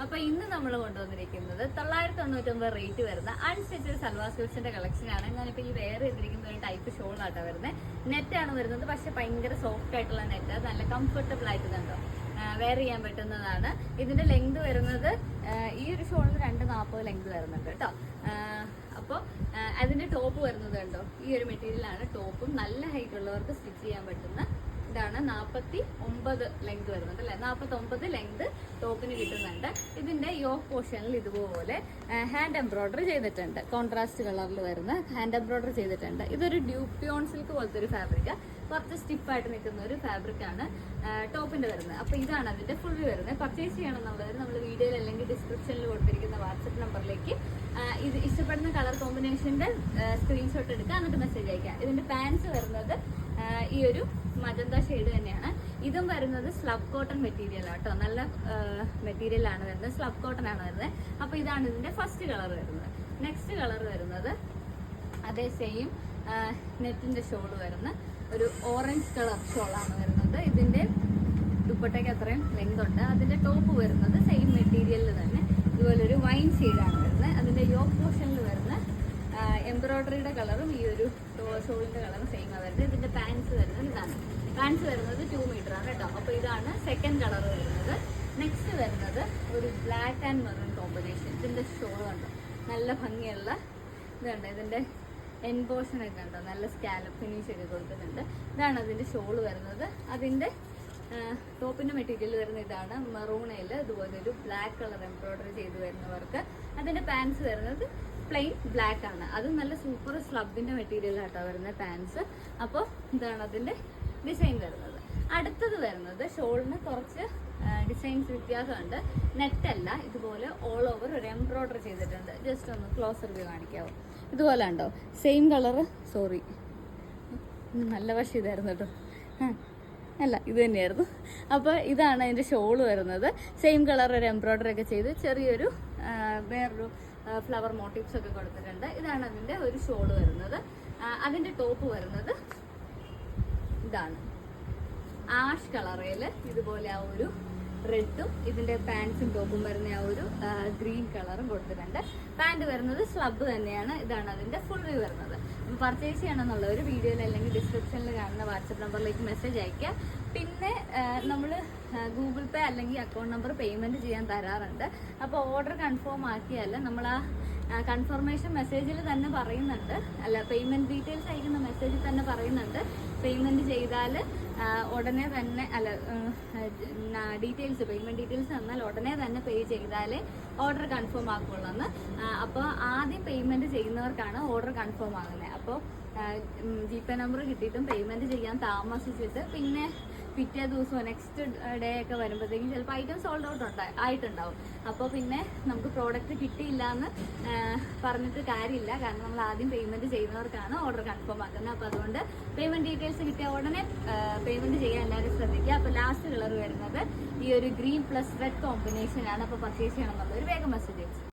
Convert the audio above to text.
അപ്പൊ ഇന്ന് നമ്മൾ കൊണ്ടുവന്നിരിക്കുന്നത് 999 റേറ്റ് വരുന്ന അൺസ്റ്റിച്ചഡ് സൽവാർ സ്യൂട്ട്സിന്റെ കളക്ഷൻ ആണ്. ഞാനിപ്പോ ഈ വെയർ ചെയ്തിരിക്കുന്ന ഒരു ടൈപ്പ് ഷോൾ ആട്ടോ വരുന്നത്. നെറ്റ് ആണ് വരുന്നത്, പക്ഷെ ഭയങ്കര സോഫ്റ്റ് ആയിട്ടുള്ള നെറ്റ്, നല്ല കംഫർട്ടബിൾ ആയിട്ട് കണ്ടോ വെയർ ചെയ്യാൻ പറ്റുന്നതാണ്. ഇതിന്റെ ലെങ്ത് വരുന്നത് ഈ ഒരു ഷോളിന് 240 ലെങ്ത് വരുന്നുണ്ട് കേട്ടോ. അപ്പോൾ അതിന്റെ ടോപ്പ് വരുന്നത് കണ്ടോ, ഈ ഒരു മെറ്റീരിയലാണ് ടോപ്പും. നല്ല ഹൈറ്റ് ഉള്ളവർക്ക് സ്റ്റിച്ച് ചെയ്യാൻ പറ്റുന്ന ഇതാണ്. 49 ലെങ്ത് വരുന്നുണ്ട് അല്ലെ, 49 ലെങ്ത് ടോപ്പിന് കിട്ടുന്നുണ്ട്. ഇതിന്റെ യോക്ക് പോർഷനിൽ ഇതുപോലെ ഹാൻഡ് എംബ്രോയിഡറി ചെയ്തിട്ടുണ്ട്, കോൺട്രാസ്റ്റ് കളറിൽ വരുന്ന ഹാൻഡ് എംബ്രോയിഡറി ചെയ്തിട്ടുണ്ട്. ഇതൊരു ഡ്യൂപ്യോൺ സിൽക്ക് പോലത്തെ ഒരു ഫാബ്രിക്, കുറച്ച് സ്റ്റിഫായിട്ട് നിൽക്കുന്ന ഒരു ഫാബ്രിക് ആണ് ടോപ്പിന്റെ വരുന്നത്. അപ്പൊ ഇതാണ് അതിന്റെ ഫുൾ വരുന്നത്. പർച്ചേസ് ചെയ്യണമെന്നുള്ളത് നമ്മൾ വീഡിയോയിൽ അല്ലെങ്കിൽ ഡിസ്ക്രിപ്ഷനിൽ കൊടുത്തിരിക്കുന്ന വാട്സപ്പ് നമ്പറിലേക്ക് ഇത് ഇഷ്ടപ്പെടുന്ന കളർ കോമ്പിനേഷന്റെ സ്ക്രീൻഷോട്ട് എടുക്കുക, എന്നിട്ട് മെസ്സേജ് അയക്കാം. ഇതിന്റെ പാൻസ് വരുന്നത് ഈ ഒരു മജന്ത ഷെയ്ഡ് തന്നെയാണ്. ഇതും വരുന്നത് സ്ലബ് കോട്ടൺ മെറ്റീരിയൽ ആട്ടോ, നല്ല മെറ്റീരിയൽ ആണ് വരുന്നത്, സ്ലബ് കോട്ടൺ ആണ് വരുന്നത്. അപ്പൊ ഇതാണ് ഇതിന്റെ ഫസ്റ്റ് കളർ വരുന്നത്. നെക്സ്റ്റ് കളർ വരുന്നത് അതേ സെയിം നെറ്റിന്റെ ഷോൾ വരുന്ന ഒരു ഓറഞ്ച് കളർ ഷോളാണ് വരുന്നത്. ഇതിന്റെ ദുപ്പട്ടയ്ക്ക് അത്രയും ലെങ്ത് ഉണ്ട്. അതിന്റെ ടോപ്പ് വരുന്നത് സെയിം മെറ്റീരിയലിൽ തന്നെ ഇതുപോലൊരു വൈൻ ഷെയ്ഡാണ് വരുന്നത്. അതിന്റെ യോക്ക് പോർഷനിൽ വരുന്ന എംബ്രോയിഡറിയുടെ കളറും ഈ ഒരു ഷോളിന്റെ കളറും സെയിം ആണ് വരുന്നത്. ഇതിന്റെ പാൻസ് വരുന്നത് ഇതാണ്. പാൻസ് വരുന്നത് 2 മീറ്റർ ആണ് കേട്ടോ. അപ്പൊ ഇതാണ് സെക്കൻഡ് കളർ വരുന്നത്. നെക്സ്റ്റ് വരുന്നത് ഒരു ബ്ലാക്ക് ആൻഡ് മെറൂൺ കോമ്പിനേഷൻ. ഇതിന്റെ ഷോൾ കണ്ടോ, നല്ല ഭംഗിയുള്ള ഇതുണ്ട്. ഇതിന്റെ എൻ പോർഷൻ ഒക്കെ ഉണ്ടോ, നല്ല സ്കാലപ്പ് ഫിനിഷ് ഒക്കെ കൊടുക്കുന്നുണ്ട്. ഇതാണ് അതിന്റെ ഷോൾ വരുന്നത്. അതിന്റെ ടോപ്പിന്റെ മെറ്റീരിയൽ വരുന്ന ഇതാണ് മെറൂണയിൽ ഇതുപോലെ ഒരു ബ്ലാക്ക് കളർ എംബ്രോയിഡറി ചെയ്ത് വരുന്നവർക്ക്. അതിന്റെ പാൻസ് വരുന്നത് പ്ലെയിൻ ബ്ലാക്ക് ആണ്. അതും നല്ല സൂപ്പർ സ്ലബിന്റെ മെറ്റീരിയൽ ആട്ടോ വരുന്ന പാൻസ്. അപ്പോൾ ഇതാണ് അതിന്റെ ഡിസൈൻ വരുന്നത്. അടുത്തത് വരുന്നത് ഷോളിന് കുറച്ച് ഡിസൈൻസ് വ്യത്യാസമുണ്ട്. നെറ്റല്ല, ഇതുപോലെ ഓൾ ഓവർ ഒരു എംബ്രോയിഡറി ചെയ്തിട്ടുണ്ട്. ജസ്റ്റ് ഒന്ന് ക്ലോസർ വ്യൂ കാണിക്കാവോ, ഇതുപോലെ ഉണ്ടോ, സെയിം കളറ്. സോറി, നല്ല വശം ഇതായിരുന്നു കേട്ടോ, അല്ല ഇത് തന്നെയായിരുന്നു. അപ്പോൾ ഇതാണ് അതിൻ്റെ ഷോൾ വരുന്നത്. സെയിം കളർ ഒരു എംബ്രോയിഡറി ഒക്കെ ചെയ്ത് ചെറിയൊരു വേറൊരു ഫ്ലവർ മോട്ടീവ്സ് ഒക്കെ കൊടുത്തിട്ടുണ്ട്. ഇതാണ് അതിൻ്റെ ഒരു ഷോൾ വരുന്നത്. അതിൻ്റെ ടോപ്പ് വരുന്നത് ഇതാണ് ആഷ് കളറിൽ ഇതുപോലെ ആ ഒരു റെഡും ഇതിന്റെ പാൻസും ടോപ്പും വരുന്ന ആ ഒരു ഗ്രീൻ കളറും കൊടുത്തിട്ടുണ്ട്. പാൻറ് വരുന്നത് സ്ലബ് തന്നെയാണ്. ഇതാണ് അതിന്റെ ഫുൾ വ്യൂ വരുന്നത്. അപ്പോൾ പർച്ചേസ് ചെയ്യണമെന്നുള്ള ഒരു വീഡിയോയിൽ അല്ലെങ്കിൽ ഡിസ്ക്രിപ്ഷനിൽ കാണുന്ന വാട്സപ്പ് നമ്പറിലേക്ക് മെസ്സേജ് അയക്കുക. പിന്നെ നമ്മൾ ഗൂഗിൾ പേ അല്ലെങ്കിൽ അക്കൗണ്ട് നമ്പർ പേയ്മെന്റ് ചെയ്യാൻ തരാറുണ്ട്. അപ്പോൾ ഓർഡർ കൺഫേം ആക്കിയാൽ നമ്മൾ ആ കൺഫർമേഷൻ മെസ്സേജിൽ തന്നെ പറയുന്നുണ്ട്, അല്ല പേയ്മെന്റ് ഡീറ്റെയിൽസ് അയക്കുന്ന മെസ്സേജിൽ തന്നെ പറയുന്നുണ്ട്, പേയ്മെന്റ് ചെയ്താൽ ഉടനെ തന്നെ, അല്ല ഡീറ്റെയിൽസ് പേയ്മെന്റ് ഡീറ്റെയിൽസ് തന്നാൽ ഉടനെ തന്നെ പേ ചെയ്താലേ ഓർഡർ കൺഫേം ആക്കുള്ളൂ എന്ന്. അപ്പോൾ ആദ്യം പേയ്മെന്റ് ചെയ്യുന്നവർക്കാണ് ഓർഡർ കൺഫേം ആകുന്നത്. അപ്പോൾ GPay നമ്പർ കിട്ടിയിട്ടും പേയ്മെന്റ് ചെയ്യാൻ താമസിച്ചിട്ട് പിന്നെ പിറ്റേ ദിവസമോ നെക്സ്റ്റ് ഡേ ഒക്കെ വരുമ്പോഴത്തേക്കും ചിലപ്പോൾ ഐറ്റം സോൾഡ് ഔട്ട് ആയിട്ടുണ്ടാവും. അപ്പോൾ പിന്നെ നമുക്ക് പ്രോഡക്റ്റ് കിട്ടിയില്ല എന്ന് പറഞ്ഞിട്ട് കാര്യമില്ല, കാരണം നമ്മൾ ആദ്യം പേയ്മെന്റ് ചെയ്യുന്നവർക്കാണ് ഓർഡർ കൺഫേം ആക്കുന്നത്. അപ്പോൾ അതുകൊണ്ട് പേയ്മെന്റ് ഡീറ്റെയിൽസ് കിട്ടിയ ഉടനെ പേയ്മെന്റ് ചെയ്യാൻ എല്ലാവരും ശ്രദ്ധിക്കുക. അപ്പോൾ ലാസ്റ്റ് കളർ വരുന്നത് ഈ ഒരു ഗ്രീൻ പ്ലസ് റെഡ് കോമ്പിനേഷൻ ആണ്. അപ്പോൾ പർച്ചേസ് ചെയ്യണമെന്നുള്ളവർ വേഗം മെസ്സേജ് അയച്ചു.